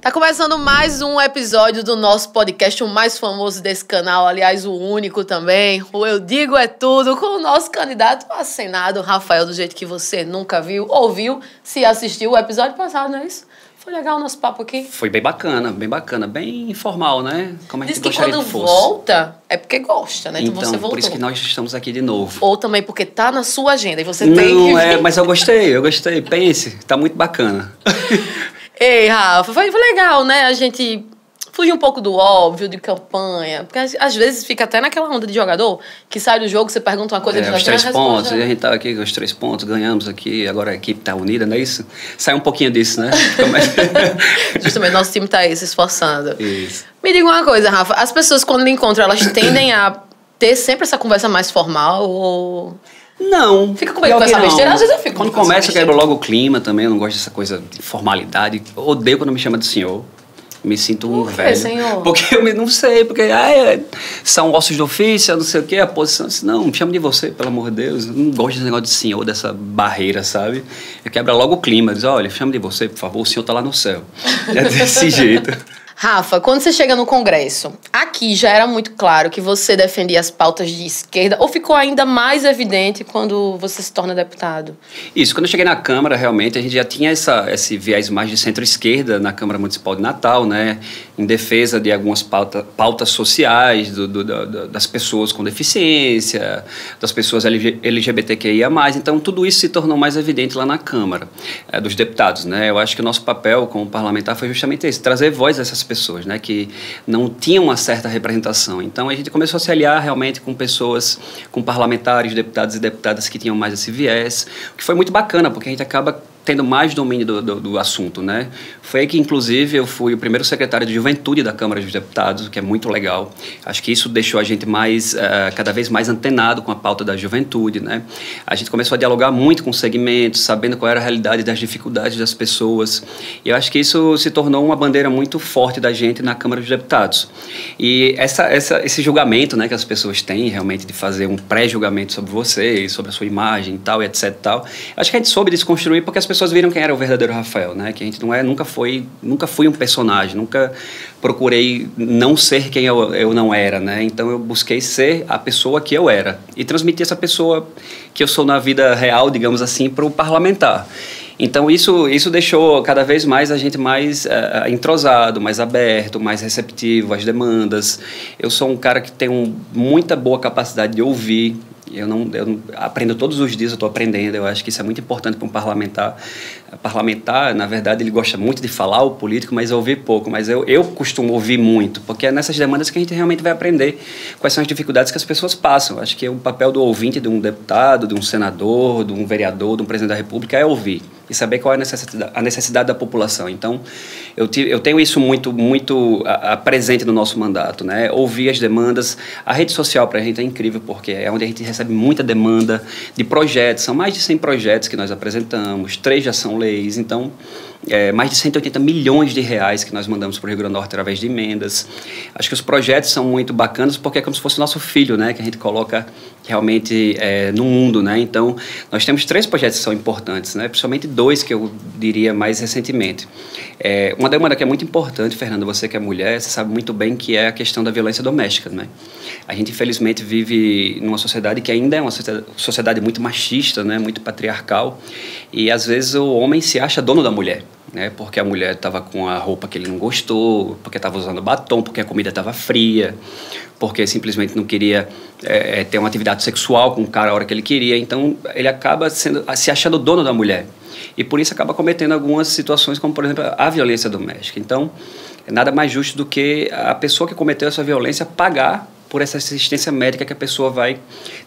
Tá começando mais um episódio do nosso podcast, o mais famoso desse canal, aliás, o único também. O Eu Digo É Tudo, com o nosso candidato a Senado, Rafael, do jeito que você nunca viu, ouviu, se assistiu o episódio passado, não é isso? Foi legal o nosso papo aqui? Foi bem bacana, bem informal, né? Como a gente diz que gostaria quando que fosse. Volta, é porque gosta, né? Então você voltou. por isso que nós estamos aqui de novo. Ou também porque tá na sua agenda e você Não, tem que vir. mas eu gostei. Pense, tá muito bacana. Ei, Rafa, foi legal, né? A gente fugir um pouco do óbvio, de campanha. Porque às vezes fica até naquela onda de jogador que sai do jogo, você pergunta uma coisa... Os 3 pontos, e a gente tá aqui com os 3 pontos, ganhamos aqui, agora a equipe tá unida, não é isso? Sai um pouquinho disso, né? Justamente, nosso time tá aí se esforçando. Isso. Me diga uma coisa, Rafa, as pessoas quando lhe encontram, elas tendem a ter sempre essa conversa mais formal ou... Não. Fica com medo de conversar besteira? Às vezes eu fico. Quando começa, eu quebro logo o clima também. Eu não gosto dessa coisa de formalidade. Eu odeio quando me chama de senhor. Me sinto um velho. Senhor? Porque eu não sei, porque são ossos de ofício, não sei o quê, a posição. Não, me chama de você, pelo amor de Deus. Eu não gosto desse negócio de senhor, dessa barreira, sabe? Eu quebro logo o clima. Diz, olha, chama de você, por favor, o senhor tá lá no céu. É desse jeito. Rafa, quando você chega no Congresso, aqui já era muito claro que você defendia as pautas de esquerda, ou ficou ainda mais evidente quando você se torna deputado? Isso, quando eu cheguei na Câmara, realmente, a gente já tinha esse viés mais de centro-esquerda na Câmara Municipal de Natal, né? Em defesa de algumas pautas sociais, das pessoas com deficiência, das pessoas LGBTQIA+. Então, tudo isso se tornou mais evidente lá na Câmara, dos deputados, né? Eu acho que o nosso papel como parlamentar foi justamente esse, trazer voz a essas pessoas, né, que não tinham uma certa representação. Então a gente começou a se aliar realmente com pessoas, com parlamentares, deputados e deputadas que tinham mais esse viés, o que foi muito bacana, porque a gente acaba tendo mais domínio do assunto, né? Foi aí que, inclusive, eu fui o primeiro secretário de Juventude da Câmara dos Deputados, o que é muito legal. Acho que isso deixou a gente cada vez mais antenado com a pauta da juventude, né? A gente começou a dialogar muito com os segmentos, sabendo qual era a realidade das dificuldades das pessoas. E eu acho que isso se tornou uma bandeira muito forte da gente na Câmara dos Deputados. E esse julgamento, né, que as pessoas têm, realmente, de fazer um pré-julgamento sobre você, sobre a sua imagem e tal, e etc e tal, acho que a gente soube desconstruir porque as pessoas viram quem era o verdadeiro Rafael, né? Que a gente nunca fui um personagem, nunca procurei não ser quem eu não era, né? Então eu busquei ser a pessoa que eu era e transmitir essa pessoa que eu sou na vida real, digamos assim, para o parlamentar. Então isso deixou cada vez mais a gente mais entrosado, mais aberto, mais receptivo às demandas. Eu sou um cara que tem muita boa capacidade de ouvir. Eu não aprendo todos os dias, eu estou aprendendo. Eu acho que isso é muito importante para um parlamentar. Parlamentar, na verdade, ele gosta muito de falar, o político, mas ouvir pouco. Mas eu costumo ouvir muito, porque é nessas demandas que a gente realmente vai aprender quais são as dificuldades que as pessoas passam. Acho que o papel do ouvinte de um deputado, de um senador, de um vereador, de um presidente da República é ouvir e saber qual é a necessidade da população. Então, eu tenho isso muito presente no nosso mandato, né? Ouvir as demandas. A rede social para a gente é incrível, porque é onde a gente recebe muita demanda de projetos. São mais de 100 projetos que nós apresentamos, 3 já são leis, então mais de 180 milhões de reais que nós mandamos para o Rio Grande do Norte através de emendas. Acho que os projetos são muito bacanas porque é como se fosse o nosso filho, né, que a gente coloca realmente no mundo, né? Então nós temos 3 projetos que são importantes, né, principalmente 2 que eu diria mais recentemente. Uma demanda que é muito importante, Fernanda, você que é mulher, você sabe muito bem que é a questão da violência doméstica, né? A gente infelizmente vive numa sociedade que ainda é uma sociedade muito machista, né, muito patriarcal, e às vezes o homem se acha dono da mulher, né, porque a mulher estava com a roupa que ele não gostou, porque estava usando batom, porque a comida estava fria, porque simplesmente não queria ter uma atividade sexual com o cara a hora que ele queria. Então ele acaba se achando dono da mulher e por isso acaba cometendo algumas situações como, por exemplo, a violência doméstica. Então é nada mais justo do que a pessoa que cometeu essa violência pagar por essa assistência médica que a pessoa vai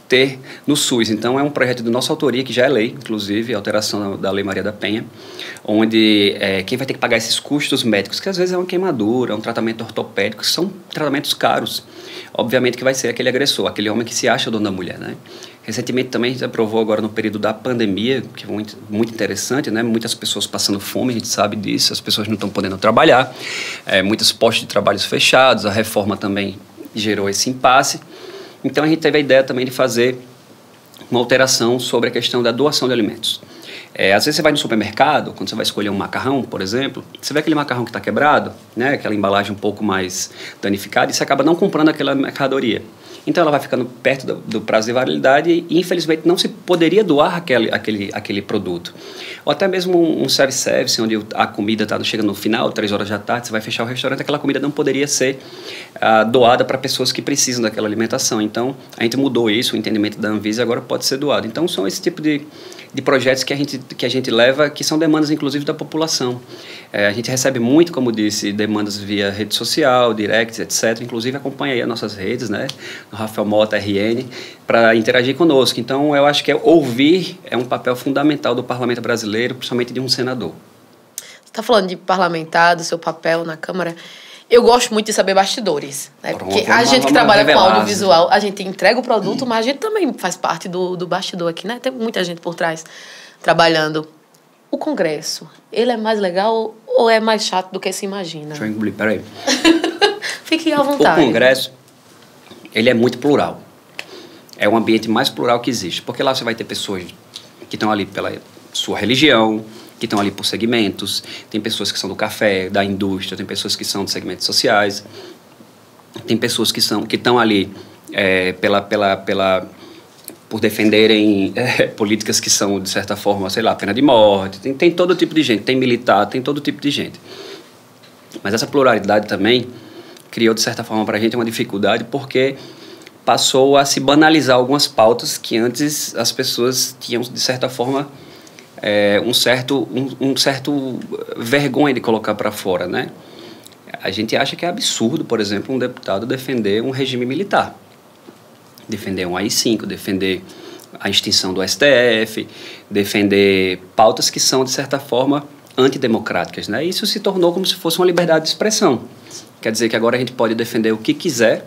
ter no SUS. Então, é um projeto de nossa autoria, que já é lei, inclusive, alteração da Lei Maria da Penha, onde quem vai ter que pagar esses custos médicos, que às vezes é uma queimadura, um tratamento ortopédico, que são tratamentos caros, obviamente que vai ser aquele agressor, aquele homem que se acha dono da mulher, né? Recentemente também a gente aprovou agora no período da pandemia, que é muito, muito interessante, né? Muitas pessoas passando fome, a gente sabe disso, as pessoas não estão podendo trabalhar, muitos postos de trabalho fechados, a reforma também gerou esse impasse. Então a gente teve a ideia também de fazer uma alteração sobre a questão da doação de alimentos. Às vezes você vai no supermercado, quando você vai escolher um macarrão, por exemplo, você vê aquele macarrão que está quebrado, né, aquela embalagem um pouco mais danificada, e você acaba não comprando aquela mercadoria. Então ela vai ficando perto do prazo de validade e, infelizmente, não se poderia doar aquele produto. Ou até mesmo um self-service, onde a comida chega no final, 3 horas da tarde, você vai fechar o restaurante, aquela comida não poderia ser doada para pessoas que precisam daquela alimentação. Então, a gente mudou isso, o entendimento da Anvisa agora pode ser doado. Então, são esse tipo de projetos que a gente leva, que são demandas, inclusive, da população. A gente recebe muito, como disse, demandas via rede social, directs, etc. Inclusive, acompanha aí as nossas redes, né? No Rafael Mota, RN, para interagir conosco. Então, eu acho que ouvir é um papel fundamental do parlamento brasileiro, principalmente de um senador. Você está falando de parlamentar, do seu papel na Câmara. Eu gosto muito de saber bastidores, né? Porque a gente que trabalha com audiovisual, a gente entrega o produto, mas a gente também faz parte do bastidor aqui, né? Tem muita gente por trás trabalhando. O Congresso, ele é mais legal ou é mais chato do que se imagina? Deixa eu engolir, peraí. Fique à vontade. O Congresso, ele é muito plural. É o ambiente mais plural que existe, porque lá você vai ter pessoas que estão ali pela sua religião, que estão ali por segmentos, tem pessoas que são do café, da indústria, tem pessoas que são de segmentos sociais, tem pessoas que estão ali por defenderem políticas que são, de certa forma, sei lá, pena de morte, tem todo tipo de gente, tem militar, tem todo tipo de gente. Mas essa pluralidade também criou, de certa forma, para a gente uma dificuldade, porque passou a se banalizar algumas pautas que antes as pessoas tinham, de certa forma, um certo vergonha de colocar para fora, né? A gente acha que é absurdo, por exemplo, um deputado defender um regime militar, defender um AI-5, defender a extinção do STF, defender pautas que são, de certa forma, antidemocráticas, né? Isso se tornou como se fosse uma liberdade de expressão. Quer dizer que agora a gente pode defender o que quiser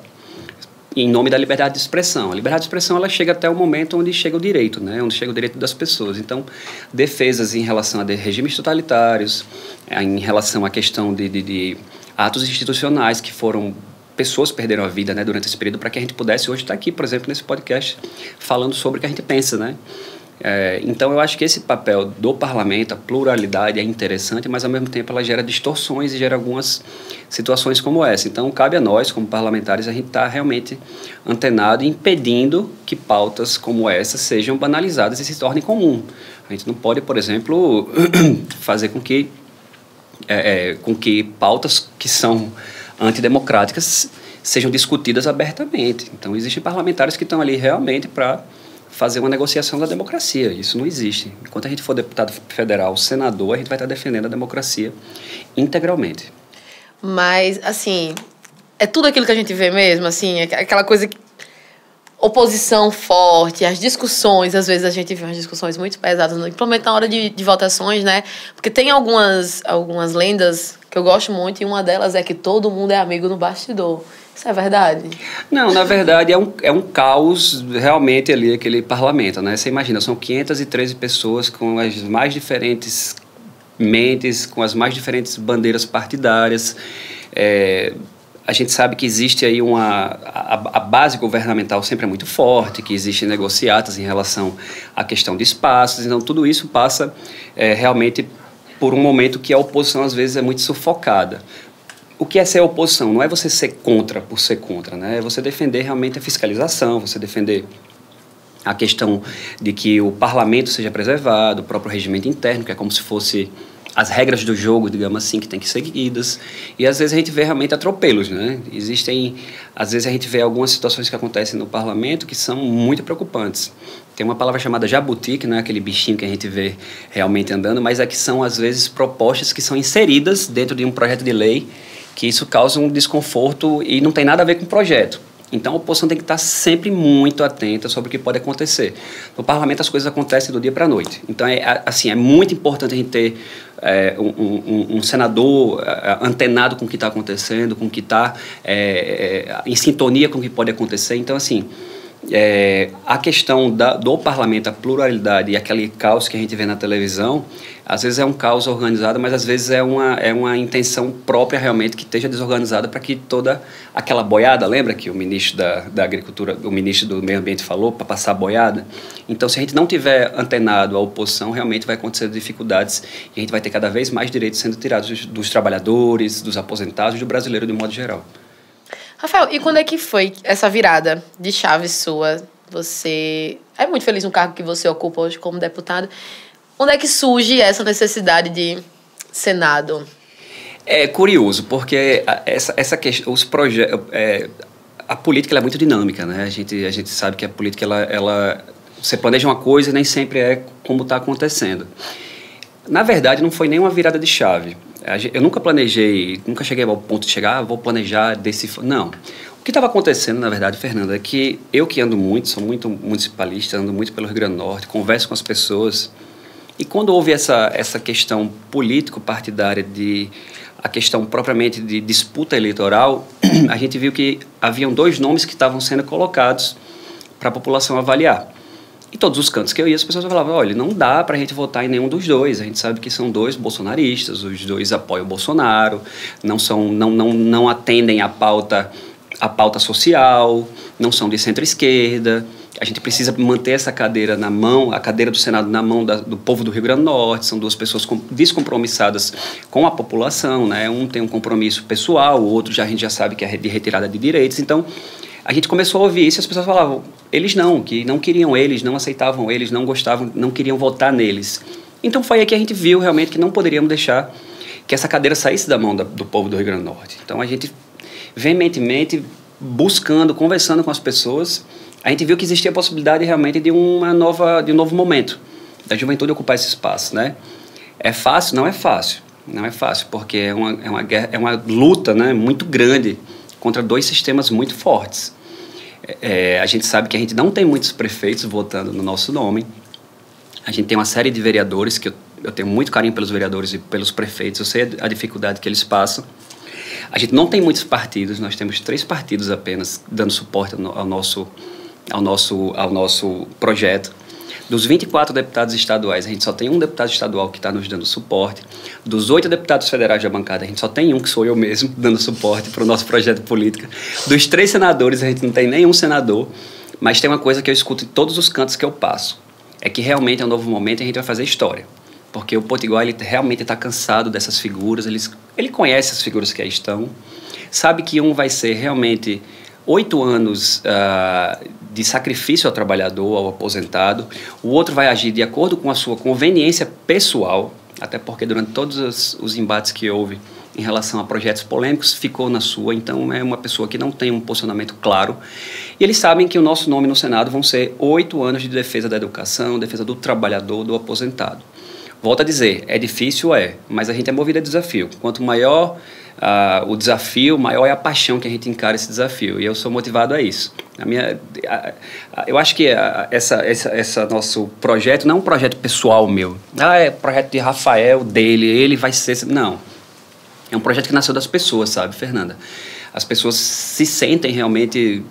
em nome da liberdade de expressão. A liberdade de expressão, ela chega até o momento onde chega o direito, né? Onde chega o direito das pessoas. Então, defesas em relação a regimes totalitários, em relação à questão de atos institucionais que foram... Pessoas perderam a vida, né, durante esse período, para que a gente pudesse hoje estar aqui, por exemplo, nesse podcast, falando sobre o que a gente pensa, né? Então, eu acho que esse papel do parlamento, a pluralidade é interessante, mas, ao mesmo tempo, ela gera distorções e gera algumas situações como essa. Então, cabe a nós, como parlamentares, a gente estar realmente antenado e impedindo que pautas como essa sejam banalizadas e se tornem comum. A gente não pode, por exemplo, fazer com que pautas que são antidemocráticas sejam discutidas abertamente. Então, existem parlamentares que estão ali realmente para fazer uma negociação da democracia. Isso não existe. Enquanto a gente for deputado federal, senador, a gente vai estar defendendo a democracia integralmente. Mas, assim, é tudo aquilo que a gente vê mesmo, assim, aquela coisa que... Oposição forte, as discussões, às vezes a gente vê umas discussões muito pesadas, principalmente na hora de votações, né? Porque tem algumas lendas que eu gosto muito, e uma delas é que todo mundo é amigo no bastidor. Isso é verdade? Não, na verdade é um caos realmente ali, aquele parlamento, né? Você imagina, são 513 pessoas com as mais diferentes mentes, com as mais diferentes bandeiras partidárias. A gente sabe que existe aí a base governamental sempre é muito forte, que existem negociatas em relação à questão de espaços, então tudo isso passa realmente por um momento que a oposição às vezes é muito sufocada. O que é ser oposição? Não é você ser contra por ser contra, né? É você defender realmente a fiscalização, você defender a questão de que o parlamento seja preservado, o próprio regimento interno, que é como se fosse as regras do jogo, digamos assim, que tem que ser seguidas. E às vezes a gente vê realmente atropelos, né? Às vezes a gente vê algumas situações que acontecem no parlamento que são muito preocupantes. Tem uma palavra chamada jabuti, que não é aquele bichinho que a gente vê realmente andando, mas é que são, às vezes, propostas que são inseridas dentro de um projeto de lei, que isso causa um desconforto e não tem nada a ver com o projeto. Então, a oposição tem que estar sempre muito atenta sobre o que pode acontecer. No parlamento, as coisas acontecem do dia para a noite. Então, é muito importante a gente ter um senador antenado com o que está acontecendo, com o que está em sintonia com o que pode acontecer. Então, assim, A questão do parlamento, a pluralidade e aquele caos que a gente vê na televisão, às vezes é um caos organizado, mas às vezes é uma intenção própria realmente que esteja desorganizada para que toda aquela boiada, lembra que o ministro da Agricultura, o ministro do Meio Ambiente falou para passar a boiada? Então, se a gente não tiver antenado à oposição, realmente vai acontecer dificuldades e a gente vai ter cada vez mais direitos sendo tirados dos trabalhadores, dos aposentados e do brasileiro de modo geral. Rafael, e quando é que foi essa virada de chave sua? Você é muito feliz no cargo que você ocupa hoje como deputado. Onde é que surge essa necessidade de Senado? É curioso, porque essa questão, os projetos, a política ela é muito dinâmica, né? A gente sabe que a política você planeja uma coisa e nem sempre é como está acontecendo. Na verdade, não foi nem uma virada de chave. Eu nunca planejei, nunca cheguei ao ponto de chegar, vou planejar desse... Não. O que estava acontecendo, na verdade, Fernanda, é que eu que ando muito, sou muito municipalista, ando muito pelo Rio Grande do Norte, converso com as pessoas, e quando houve essa questão político-partidária, a questão propriamente de disputa eleitoral, a gente viu que haviam 2 nomes que estavam sendo colocados para a população avaliar. Em todos os cantos que eu ia, as pessoas falavam, olha, não dá para a gente votar em nenhum dos dois. A gente sabe que são 2 bolsonaristas, os 2 apoiam o Bolsonaro, não atendem a pauta social, não são de centro-esquerda. A gente precisa manter essa cadeira na mão, a cadeira do Senado na mão do povo do Rio Grande do Norte. São 2 pessoas descompromissadas com a população, né? Um tem um compromisso pessoal, o outro a gente já sabe que é de retirada de direitos. Então, a gente começou a ouvir isso e as pessoas falavam, que não queriam eles, não aceitavam eles, não gostavam, não queriam votar neles. Então foi aí que a gente viu realmente que não poderíamos deixar que essa cadeira saísse da mão do povo do Rio Grande do Norte. Então a gente, veementemente, buscando, conversando com as pessoas, a gente viu que existia a possibilidade realmente de um novo momento, da juventude ocupar esse espaço, né? É fácil? Não é fácil. Não é fácil, porque é uma guerra, é uma luta, né, muito grande contra 2 sistemas muito fortes. A gente sabe que a gente não tem muitos prefeitos votando no nosso nome. A gente tem uma série de vereadores, que eu tenho muito carinho pelos vereadores e pelos prefeitos, eu sei a dificuldade que eles passam. A gente não tem muitos partidos, nós temos 3 partidos apenas dando suporte ao nosso projeto. Dos 24 deputados estaduais, a gente só tem um deputado estadual que está nos dando suporte. Dos 8 deputados federais da bancada, a gente só tem um, que sou eu mesmo, dando suporte para o nosso projeto político. Dos 3 senadores, a gente não tem nenhum senador, mas tem uma coisa que eu escuto em todos os cantos que eu passo, é que realmente é um novo momento e a gente vai fazer história. Porque o Potiguar, ele realmente está cansado dessas figuras, ele conhece as figuras que aí estão, sabe que um vai ser realmente 8 anos de sacrifício ao trabalhador, ao aposentado. O outro vai agir de acordo com a sua conveniência pessoal, até porque durante todos os embates que houve em relação a projetos polêmicos, ficou na sua. Então, é uma pessoa que não tem um posicionamento claro. E eles sabem que o nosso nome no Senado vão ser 8 anos de defesa da educação, defesa do trabalhador, do aposentado. Volto a dizer, é difícil, mas a gente é movido a desafio. Quanto maior o desafio, maior é a paixão que a gente encara esse desafio. E eu sou motivado a isso. Eu acho que esse nosso projeto não é um projeto pessoal meu. É projeto de Rafael, dele, ele vai ser... Não. É um projeto que nasceu das pessoas, sabe, Fernanda? As pessoas se sentem realmente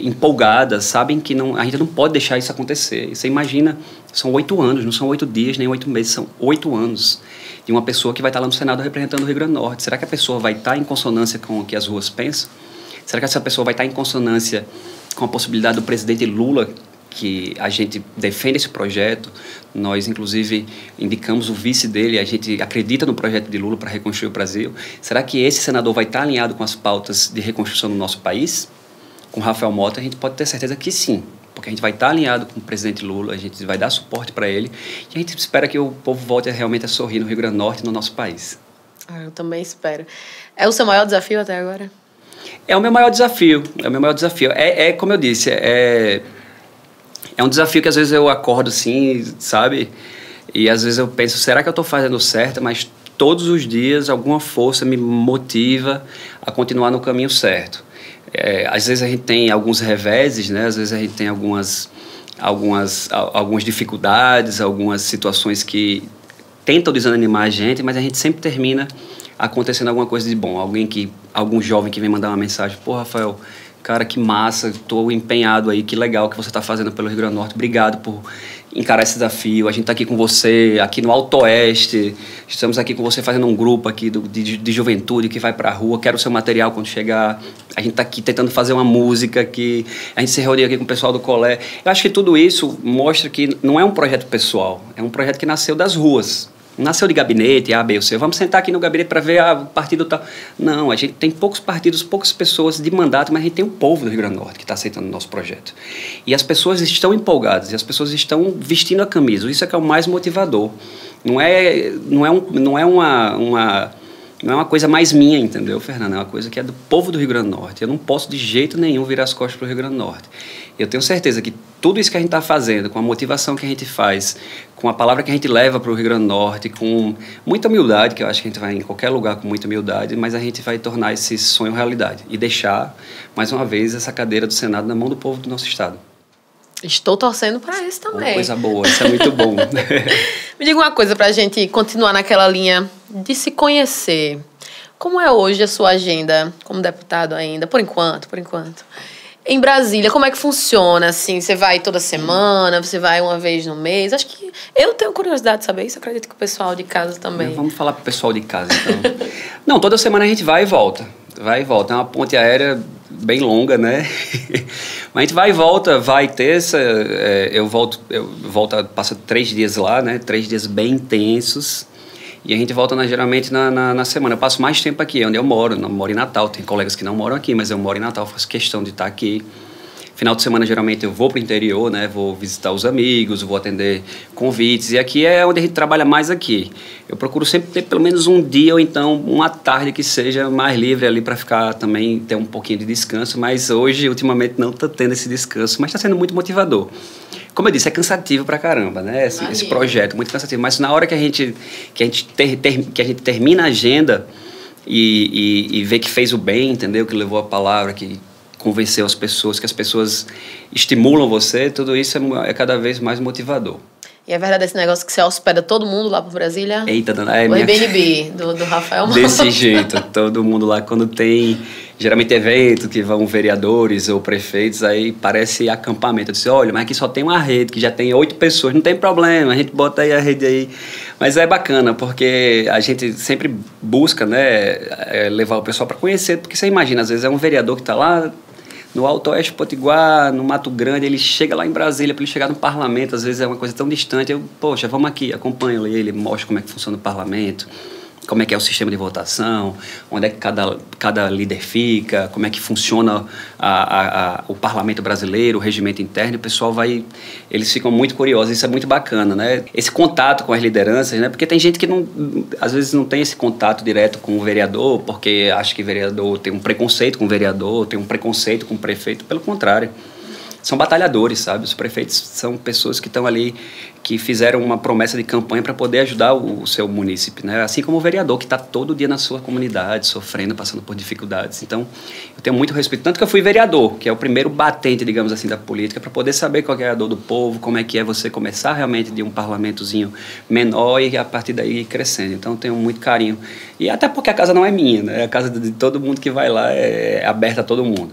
empolgadas, sabem que a gente não pode deixar isso acontecer. Você imagina, são 8 anos, não são 8 dias, nem 8 meses, são 8 anos de uma pessoa que vai estar lá no Senado representando o Rio Grande do Norte. Será que a pessoa vai estar em consonância com o que as ruas pensam? Será que essa pessoa vai estar em consonância com a possibilidade do presidente Lula, que a gente defende esse projeto? Nós, inclusive, indicamos o vice dele, a gente acredita no projeto de Lula para reconstruir o Brasil. Será que esse senador vai estar alinhado com as pautas de reconstrução do nosso país? Com Rafael Mota, a gente pode ter certeza que sim, porque a gente vai estar alinhado com o presidente Lula, a gente vai dar suporte para ele, e a gente espera que o povo volte realmente a sorrir no Rio Grande do Norte e no nosso país. Eu também espero. É o seu maior desafio até agora? É o meu maior desafio, como eu disse, é um desafio que às vezes eu acordo assim, sabe? E às vezes eu penso, será que eu estou fazendo certo? Mas todos os dias alguma força me motiva a continuar no caminho certo. Às vezes a gente tem alguns reveses, né? Às vezes a gente tem algumas dificuldades, algumas situações que tentam desanimar a gente, mas a gente sempre termina acontecendo alguma coisa de bom. Algum jovem que vem mandar uma mensagem, pô, Rafael, Cara, que massa, estou empenhado aí, que legal que você está fazendo pelo Rio Grande do Norte. Obrigado por encarar esse desafio. A gente está aqui com você, aqui no Alto Oeste. Estamos aqui com você fazendo um grupo aqui de juventude que vai para a rua. Quero o seu material quando chegar. A gente está aqui tentando fazer uma música que a gente se reuniu aqui com o pessoal do Colé. Eu acho que tudo isso mostra que não é um projeto pessoal, é um projeto que nasceu das ruas. Nasceu de gabinete, A, B ou C. Vamos sentar aqui no gabinete para ver o partido tal. Não, a gente tem poucos partidos, poucas pessoas de mandato, mas a gente tem um povo do Rio Grande do Norte que está aceitando o nosso projeto. E as pessoas estão empolgadas, e as pessoas estão vestindo a camisa. Isso é que é o mais motivador. Não é uma coisa mais minha, entendeu, Fernanda? É uma coisa que é do povo do Rio Grande do Norte. Eu não posso de jeito nenhum virar as costas para o Rio Grande do Norte. Eu tenho certeza que tudo isso que a gente está fazendo, com a motivação que a gente faz, com a palavra que a gente leva para o Rio Grande do Norte, com muita humildade, que eu acho que a gente vai em qualquer lugar com muita humildade, mas a gente vai tornar esse sonho realidade e deixar, mais uma vez, essa cadeira do Senado na mão do povo do nosso estado. Estou torcendo para isso também. Uma coisa boa, isso é muito bom. Me diga uma coisa para a gente continuar naquela linha de se conhecer. Como é hoje a sua agenda como deputado ainda? Por enquanto. Em Brasília, como é que funciona? Assim, você vai toda semana, você vai uma vez no mês? Acho que eu tenho curiosidade de saber isso. Acredito que o pessoal de casa também. Vamos falar pro pessoal de casa, então. Não, toda semana a gente vai e volta. Vai e volta. É uma ponte aérea bem longa, né? Mas a gente vai e volta, vai terça, eu volto, passa 3 dias lá, né? 3 dias bem intensos. E a gente volta geralmente na semana. Eu passo mais tempo aqui, onde eu moro. Não moro em Natal. Tem colegas que não moram aqui, mas eu moro em Natal. Faço questão de estar aqui. Final de semana, geralmente, eu vou para o interior, né? Vou visitar os amigos, vou atender convites. E aqui é onde a gente trabalha mais aqui. Eu procuro sempre ter pelo menos um dia ou então uma tarde que seja mais livre ali para ficar também, ter um pouquinho de descanso. Mas hoje, ultimamente, não estou tendo esse descanso. Mas está sendo muito motivador. Como eu disse, é cansativo pra caramba, né? Esse projeto, muito cansativo. Mas na hora que a gente termina a agenda e vê que fez o bem, entendeu? Que levou a palavra, que convenceu as pessoas, que as pessoas estimulam você, tudo isso é cada vez mais motivador. E é verdade esse negócio que você hospeda todo mundo lá para Brasília? Eita, dona, o Airbnb do Rafael Malta. Desse jeito, todo mundo lá, quando tem geralmente evento que vão vereadores ou prefeitos, aí parece acampamento. Eu disse, olha, mas aqui só tem uma rede, que já tem 8 pessoas, não tem problema, a gente bota aí a rede aí. Mas é bacana, porque a gente sempre busca, né, levar o pessoal para conhecer, porque você imagina, às vezes é um vereador que está lá no Alto Oeste Potiguar, no Mato Grande, ele chega lá em Brasília, para ele chegar no parlamento, às vezes é uma coisa tão distante, poxa, vamos aqui, acompanho ele, mostra como é que funciona o parlamento, como é que é o sistema de votação, onde é que cada líder fica, como é que funciona o parlamento brasileiro, o regimento interno, o pessoal eles ficam muito curiosos, isso é muito bacana, né? Esse contato com as lideranças, né? Porque tem gente que às vezes não tem esse contato direto com o vereador, porque acha que o vereador tem um preconceito com o vereador, tem um preconceito com o prefeito, pelo contrário. São batalhadores, sabe? Os prefeitos são pessoas que estão ali, que fizeram uma promessa de campanha para poder ajudar o seu munícipe, né? Assim como o vereador, que está todo dia na sua comunidade, sofrendo, passando por dificuldades. Então, eu tenho muito respeito. Tanto que eu fui vereador, que é o primeiro batente, digamos assim, da política, para poder saber qual é a dor do povo, como é você começar realmente de um parlamentozinho menor e a partir daí ir crescendo. Então, eu tenho muito carinho. E até porque a casa não é minha, né? A casa de todo mundo que vai lá é aberta a todo mundo.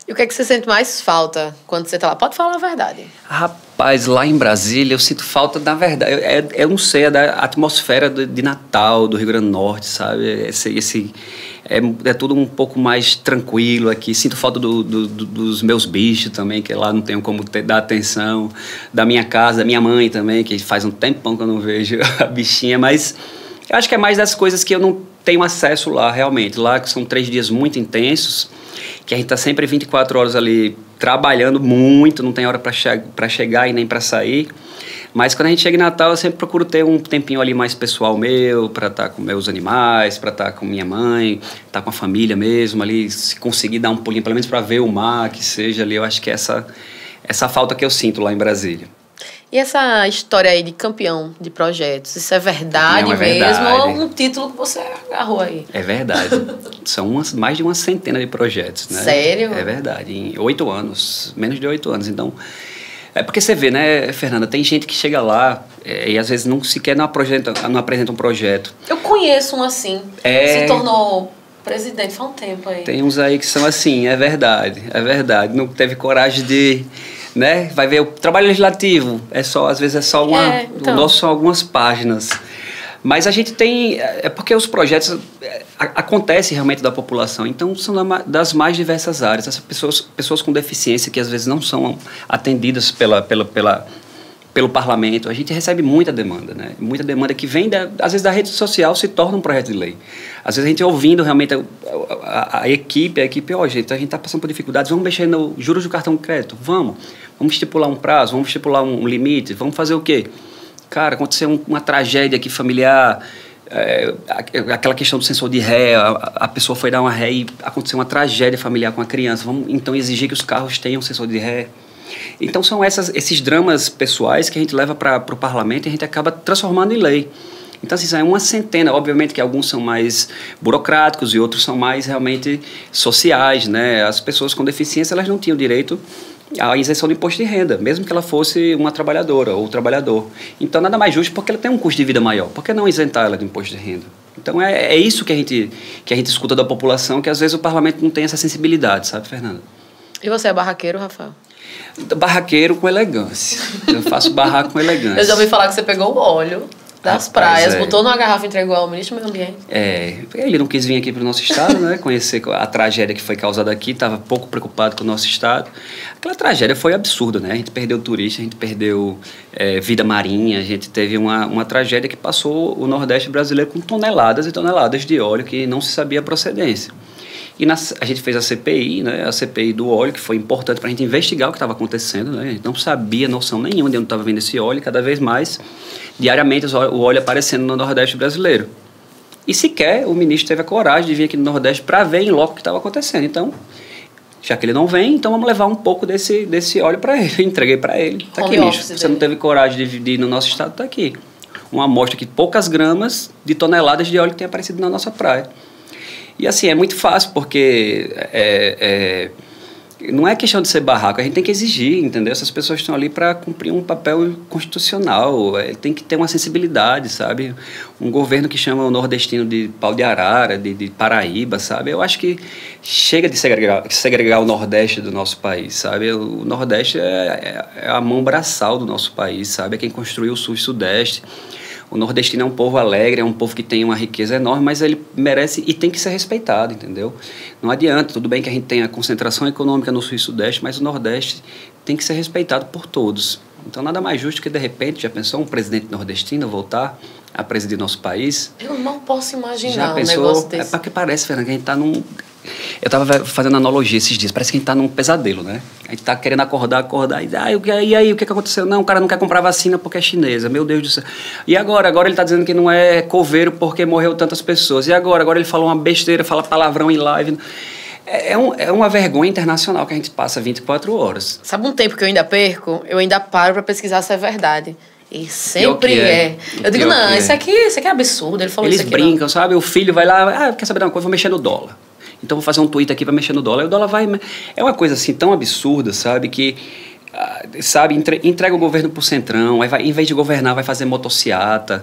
E o que é que você sente mais falta quando você está lá? Pode falar a verdade. Rapaz, lá em Brasília eu sinto falta, na verdade, eu não sei, é da atmosfera de Natal, do Rio Grande do Norte, sabe? É tudo um pouco mais tranquilo aqui. Sinto falta dos meus bichos também, que lá não tenho como dar atenção. Da minha casa, da minha mãe também, que faz um tempão que eu não vejo a bichinha, mas eu acho que é mais das coisas que eu não tenho acesso lá, realmente. Lá que são 3 dias muito intensos, que a gente está sempre 24 horas ali trabalhando muito, não tem hora para chegar e nem para sair. Mas quando a gente chega em Natal, eu sempre procuro ter um tempinho ali mais pessoal meu, para estar com meus animais, para estar com minha mãe, estar com a família mesmo ali, se conseguir dar um pulinho, pelo menos para ver o mar, que seja ali. Eu acho que é essa falta que eu sinto lá em Brasília. E essa história aí de campeão de projetos, isso é verdade mesmo verdade. Ou um título que você agarrou aí? É verdade. São mais de 100 de projetos, né? Sério? É verdade. Em 8 anos, menos de 8 anos. Então, é porque você vê, né, Fernanda, tem gente que chega lá e às vezes não apresenta um projeto. Eu conheço um assim. Se tornou Presidente, faz um tempo aí. Tem uns aí que são assim, é verdade. Não teve coragem de... Né? Vai ver o trabalho legislativo, às vezes é só uma... então. O nosso são algumas páginas. Mas a gente tem... É porque os projetos acontecem realmente da população, então são das mais diversas áreas. Essas pessoas com deficiência que às vezes não são atendidas pelo parlamento, a gente recebe muita demanda, né? Muita demanda que vem, às vezes, da rede social se torna um projeto de lei. Às vezes a gente ouvindo realmente a equipe, ó, gente, a gente está passando por dificuldades, vamos mexer no juros do cartão de crédito, vamos estipular um prazo, vamos estipular um limite, vamos fazer o quê? Cara, aconteceu uma tragédia aqui familiar, aquela questão do sensor de ré, a pessoa foi dar uma ré e aconteceu uma tragédia familiar com a criança, vamos então exigir que os carros tenham sensor de ré. Então são esses dramas pessoais que a gente leva para o parlamento e a gente acaba transformando em lei. Então assim, é uma centena, obviamente que alguns são mais burocráticos e outros são mais realmente sociais, né? As pessoas com deficiência, elas não tinham direito à isenção do imposto de renda, mesmo que ela fosse uma trabalhadora ou trabalhador. Então nada mais justo porque ela tem um custo de vida maior, por que não isentar ela do imposto de renda? Então é isso que a gente escuta da população, que às vezes o parlamento não tem essa sensibilidade, sabe, Fernanda? E você é barraqueiro, Rafael? Barraqueiro com elegância. Eu faço barraco com elegância. Eu já ouvi falar que você pegou o óleo das praias, botou numa garrafa e entregou ao ministro do Meio Ambiente. Ele não quis vir aqui para o nosso estado, né? Conhecer a tragédia que foi causada aqui, estava pouco preocupado com o nosso estado. Aquela tragédia foi absurda, né? A gente perdeu turista, a gente perdeu vida marinha, a gente teve uma tragédia que passou o Nordeste brasileiro com toneladas e toneladas de óleo que não se sabia a procedência. E a gente fez a CPI, né, a CPI do óleo, que foi importante para a gente investigar o que estava acontecendo. Né? A gente não sabia noção nenhuma de onde estava vindo esse óleo, e cada vez mais, diariamente, o óleo aparecendo no Nordeste brasileiro. E sequer o ministro teve a coragem de vir aqui no Nordeste para ver em loco o que estava acontecendo. Então, já que ele não vem, então vamos levar um pouco desse óleo para ele. Eu entreguei para ele. Está aqui, ministro. Você não teve coragem de ir no nosso estado, está aqui. Uma amostra de poucas gramas de toneladas de óleo que tem aparecido na nossa praia. E assim, é muito fácil, porque não é questão de ser barraco, a gente tem que exigir, entendeu? Essas pessoas estão ali para cumprir um papel constitucional, tem que ter uma sensibilidade, sabe? Um governo que chama o nordestino de pau de arara, de Paraíba, sabe? Eu acho que chega de segregar o Nordeste do nosso país, sabe? O Nordeste é a mão braçal do nosso país, sabe? É quem construiu o Sul e Sudeste. O nordestino é um povo alegre, é um povo que tem uma riqueza enorme, mas ele merece e tem que ser respeitado, entendeu? Não adianta, tudo bem que a gente tem a concentração econômica no Sul e Sudeste, mas o Nordeste tem que ser respeitado por todos. Então, nada mais justo que, de repente, já pensou um presidente nordestino voltar a presidir nosso país? Eu não posso imaginar já pensou, um negócio desse. É porque parece, Fernanda, que a gente está num... Eu estava fazendo analogia esses dias, parece que a gente está num pesadelo, né? A gente está querendo acordar, e aí, o que aconteceu? Não, o cara não quer comprar vacina porque é chinesa, meu Deus do céu. E agora? Agora ele está dizendo que não é coveiro porque morreu tantas pessoas. E agora? Agora ele falou uma besteira, fala palavrão em live. É uma vergonha internacional que a gente passa 24 horas. Sabe um tempo que eu ainda perco? Eu ainda paro para pesquisar se é verdade. E sempre é. Eu digo, não, isso aqui é absurdo. Ele falou Eles isso aqui. Eles brincam, sabe? O filho vai lá, quer saber de uma coisa? Vou mexer no dólar. Então vou fazer um tweet aqui para mexer no dólar. E o dólar vai... É uma coisa assim tão absurda, sabe? Que, sabe, entrega o governo pro Centrão, aí vai, em vez de governar, vai fazer motociata.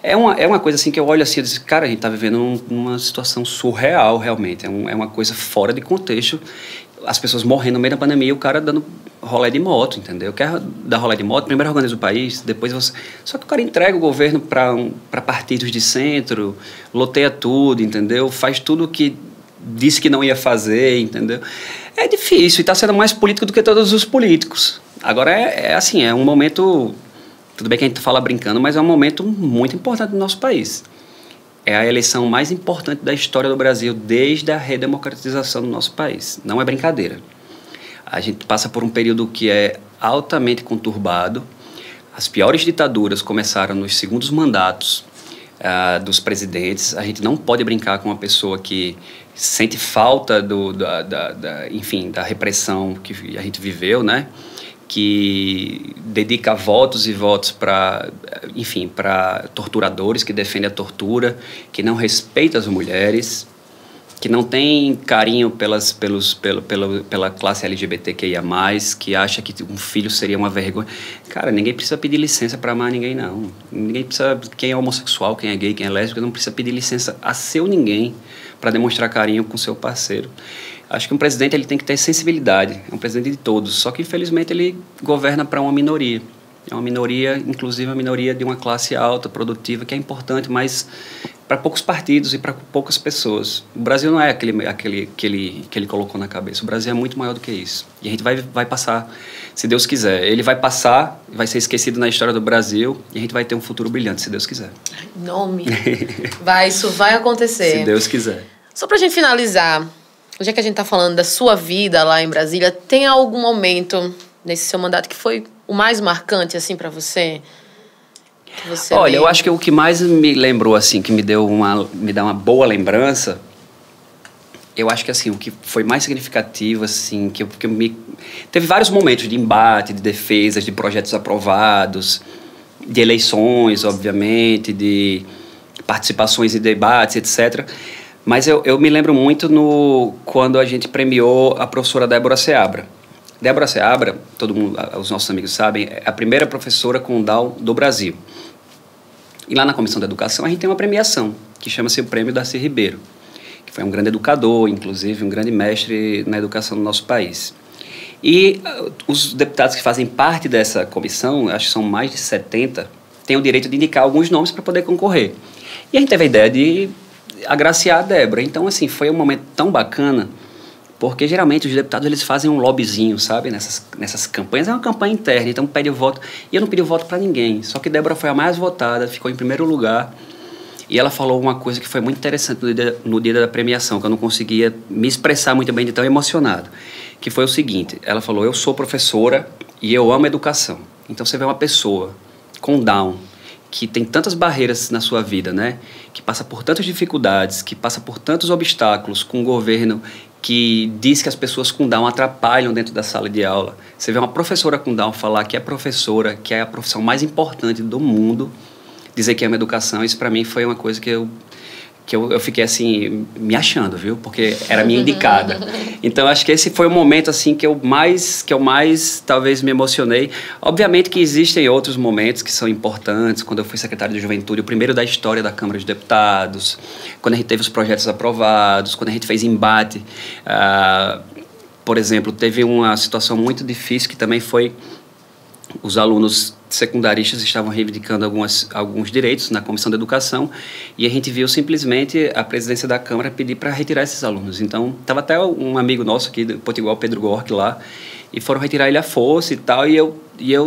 É uma coisa assim que eu olho assim e digo, cara, a gente tá vivendo uma situação surreal, realmente. É uma coisa fora de contexto. As pessoas morrendo no meio da pandemia e o cara dando rolê de moto, entendeu? Quer dar rolê de moto, primeiro organiza o país, depois você... Só que o cara entrega o governo para partidos de centro, loteia tudo, entendeu? Faz tudo que disse que não ia fazer, entendeu? É difícil e está sendo mais político do que todos os políticos. Agora assim, é um momento... Tudo bem que a gente fala brincando, mas é um momento muito importante do nosso país. É a eleição mais importante da história do Brasil desde a redemocratização do nosso país. Não é brincadeira. A gente passa por um período que é altamente conturbado. As piores ditaduras começaram nos segundos mandatos dos presidentes. A gente não pode brincar com uma pessoa que sente falta enfim, da repressão que a gente viveu, né? Que dedica votos e votos para torturadores, que defendem a tortura, que não respeita as mulheres. que não tem carinho pela classe LGBTQIA+, que acha que um filho seria uma vergonha. Cara, ninguém precisa pedir licença para amar ninguém, não. Ninguém precisa, quem é homossexual, quem é gay, quem é lésbico, não precisa pedir licença a seu ninguém para demonstrar carinho com seu parceiro. Acho que um presidente ele tem que ter sensibilidade, é um presidente de todos, só que infelizmente ele governa para uma minoria. É uma minoria, inclusive a minoria de uma classe alta, produtiva, que é importante, mas para poucos partidos e para poucas pessoas. O Brasil não é aquele que ele colocou na cabeça. O Brasil é muito maior do que isso. E a gente vai passar, se Deus quiser. Ele vai passar, vai ser esquecido na história do Brasil e a gente vai ter um futuro brilhante, se Deus quiser. Nome. Isso vai acontecer. Se Deus quiser. Só para a gente finalizar, já que a gente está falando da sua vida lá em Brasília, tem algum momento nesse seu mandato que foi o mais marcante, assim, para você? Olha, eu acho que o que mais me lembrou, assim, que me dá uma boa lembrança, eu acho que, assim, o que foi mais significativo, assim, teve vários momentos de embate, de defesas, de projetos aprovados, de eleições, obviamente, de participações em debates, etc. Mas eu me lembro muito quando a gente premiou a professora Débora Seabra. Débora Seabra, todo mundo, os nossos amigos sabem, é a primeira professora com Down do Brasil. E lá na Comissão da Educação a gente tem uma premiação, que chama-se o Prêmio Darcy Ribeiro, que foi um grande educador, inclusive um grande mestre na educação do nosso país. E os deputados que fazem parte dessa comissão, acho que são mais de 70, têm o direito de indicar alguns nomes para poder concorrer. E a gente teve a ideia de agraciar a Débora. Então, assim, foi um momento tão bacana, porque geralmente os deputados eles fazem um lobbyzinho, sabe, nessas campanhas. É uma campanha interna, então pede o voto. E eu não pedi o voto para ninguém, só que Débora foi a mais votada, ficou em primeiro lugar. E ela falou uma coisa que foi muito interessante no dia da premiação, que eu não conseguia me expressar muito bem de tão emocionado, que foi o seguinte: ela falou, eu sou professora e eu amo educação. Então você vê uma pessoa com Down, que tem tantas barreiras na sua vida, né? Que passa por tantas dificuldades, que passa por tantos obstáculos com um governo que diz que as pessoas com Down atrapalham dentro da sala de aula. Você vê uma professora com Down falar que é professora, que é a profissão mais importante do mundo, dizer que ama educação, isso para mim foi uma coisa que eu fiquei assim, me achando, viu? Porque era a minha indicada. Então, acho que esse foi o momento assim, que eu mais talvez me emocionei. Obviamente que existem outros momentos que são importantes. Quando eu fui secretário de Juventude, o primeiro da história da Câmara de Deputados, quando a gente teve os projetos aprovados, quando a gente fez embate. Por exemplo, teve uma situação muito difícil que também foi os alunos secundaristas estavam reivindicando alguns direitos na Comissão da Educação e a gente viu simplesmente a presidência da Câmara pedir para retirar esses alunos. Então, estava até um amigo nosso aqui, do Potiguar, Pedro Gork, lá, e foram retirar ele à força e tal, e eu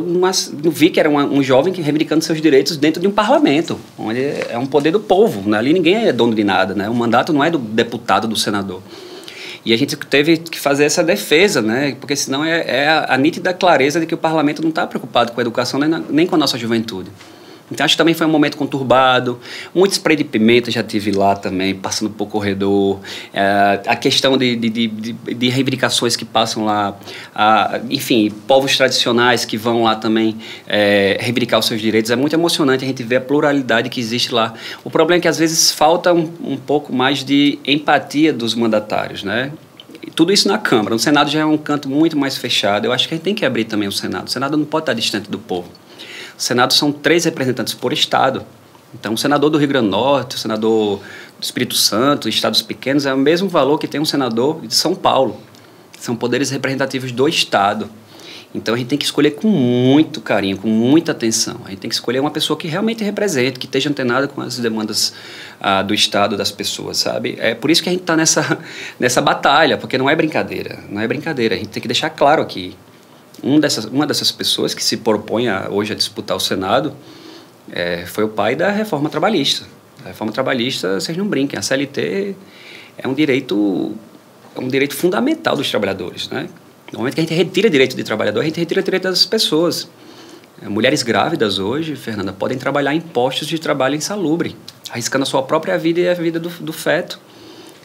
não vi que era um jovem reivindicando seus direitos dentro de um parlamento, onde é um poder do povo, né? Ali ninguém é dono de nada, né? O mandato não é do deputado, do senador. E a gente teve que fazer essa defesa, né? Porque senão é a nítida clareza de que o parlamento não está preocupado com a educação nem com a nossa juventude. Então, acho que também foi um momento conturbado. Muito spray de pimenta já tive lá também, passando por corredor. A questão de reivindicações que passam lá. Enfim, povos tradicionais que vão lá também reivindicar os seus direitos. É muito emocionante a gente ver a pluralidade que existe lá. O problema é que, às vezes, falta um pouco mais de empatia dos mandatários, né? E tudo isso na Câmara. O Senado já é um canto muito mais fechado. Eu acho que a gente tem que abrir também o Senado. O Senado não pode estar distante do povo. O Senado são 3 representantes por estado. Então, o senador do Rio Grande do Norte, o senador do Espírito Santo, estados pequenos, é o mesmo valor que tem um senador de São Paulo. São poderes representativos do estado. Então, a gente tem que escolher com muito carinho, com muita atenção. A gente tem que escolher uma pessoa que realmente represente, que esteja antenada com as demandas do estado, das pessoas, sabe? É por isso que a gente está nessa batalha, porque não é brincadeira. Não é brincadeira. A gente tem que deixar claro aqui. Uma dessas pessoas que se propõe hoje a disputar o Senado foi o pai da reforma trabalhista. A reforma trabalhista, vocês não brinquem, a CLT é um direito fundamental dos trabalhadores, né? No momento que a gente retira direito de trabalhador, a gente retira direito das pessoas. Mulheres grávidas hoje, Fernanda, podem trabalhar em postos de trabalho insalubre, arriscando a sua própria vida e a vida do feto.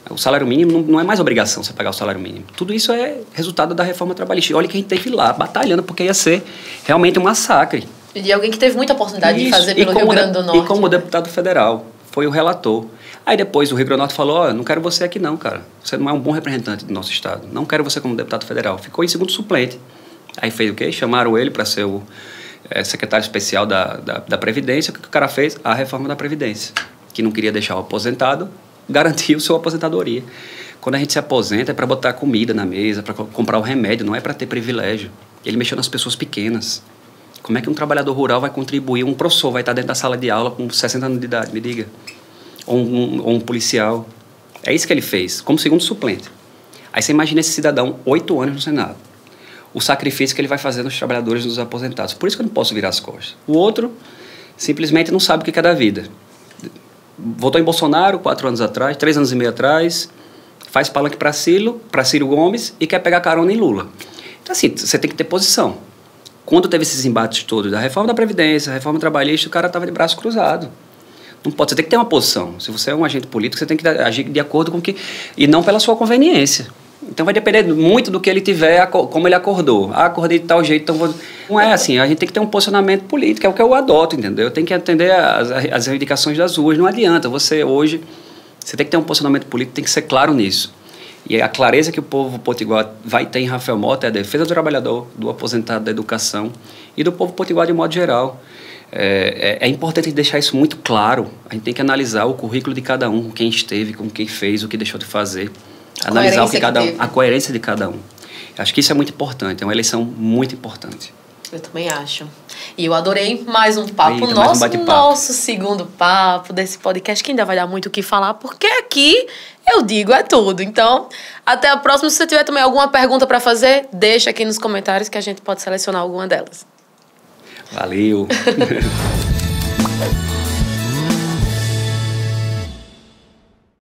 O salário mínimo não é mais obrigação você pagar o salário mínimo. Tudo isso é resultado da reforma trabalhista. E olha que a gente teve lá, batalhando, porque ia ser realmente um massacre. E alguém que teve muita oportunidade de fazer pelo Rio Grande do Norte. E como deputado federal. foi o relator. Aí depois o Rio Grande do Norte falou, não quero você aqui não, cara. Você não é um bom representante do nosso estado. Não quero você como deputado federal. Ficou em segundo suplente. Aí fez o quê? Chamaram ele para ser o secretário especial da Previdência. O que o cara fez? A reforma da Previdência. Que não queria deixar o aposentado, garantiu sua aposentadoria. Quando a gente se aposenta é para botar comida na mesa, para comprar o remédio, não é para ter privilégio. Ele mexeu nas pessoas pequenas. Como é que um trabalhador rural vai contribuir? Um professor vai estar dentro da sala de aula com 60 anos de idade, me diga. Ou um policial. É isso que ele fez, como segundo suplente. Aí você imagina esse cidadão, 8 anos no Senado. O sacrifício que ele vai fazer nos trabalhadores e nos aposentados. Por isso que eu não posso virar as costas. O outro simplesmente não sabe o que é da vida. Votou em Bolsonaro 4 anos atrás, 3 anos e meio atrás, faz palanque para Ciro Gomes e quer pegar carona em Lula. Então, assim, você tem que ter posição. Quando teve esses embates todos da reforma da Previdência, reforma trabalhista, o cara estava de braço cruzado. Não pode, você tem que ter uma posição. Se você é um agente político, você tem que agir de acordo com o que... E não pela sua conveniência. Então vai depender muito do que ele tiver, como ele acordou. Acordei de tal jeito, então vou... Não é assim, a gente tem que ter um posicionamento político, é o que eu adoto, entendeu? Eu tenho que atender as reivindicações das ruas. Não adianta, você hoje... Você tem que ter um posicionamento político, tem que ser claro nisso. E a clareza que o povo potiguar vai ter em Rafael Mota é a defesa do trabalhador, do aposentado, da educação e do povo potiguar de modo geral. É importante deixar isso muito claro. A gente tem que analisar o currículo de cada um, quem esteve, com quem fez, o que deixou de fazer. Analisar o que cada um, a coerência de cada um. Acho que isso é muito importante, é uma eleição muito importante. Eu também acho. E eu adorei mais um papo, nosso segundo papo desse podcast, que ainda vai dar muito o que falar, porque aqui eu digo é tudo. Então, até a próxima. Se você tiver também alguma pergunta para fazer, deixa aqui nos comentários que a gente pode selecionar alguma delas. Valeu!